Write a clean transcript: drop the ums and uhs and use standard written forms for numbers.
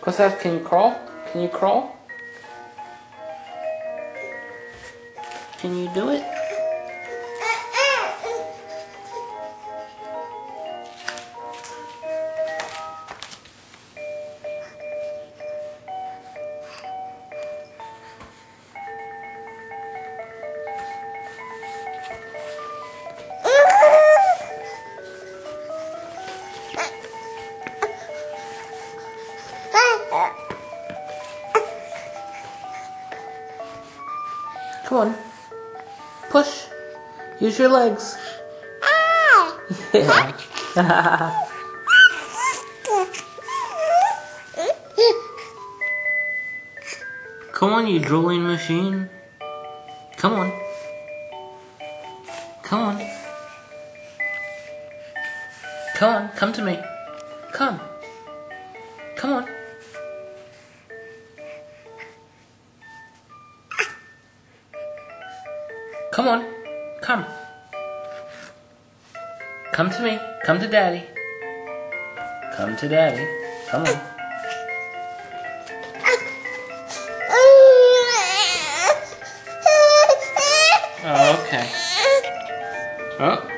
What's that? Can you crawl? Can you crawl? Can you do it? Come on. Push. Use your legs. Yeah. Come on, you drooling machine. Come on. Come on. Come on, come to me. Come. Come on. Come on. Come. Come to me. Come to Daddy. Come to Daddy. Come on. Oh, okay. Oh.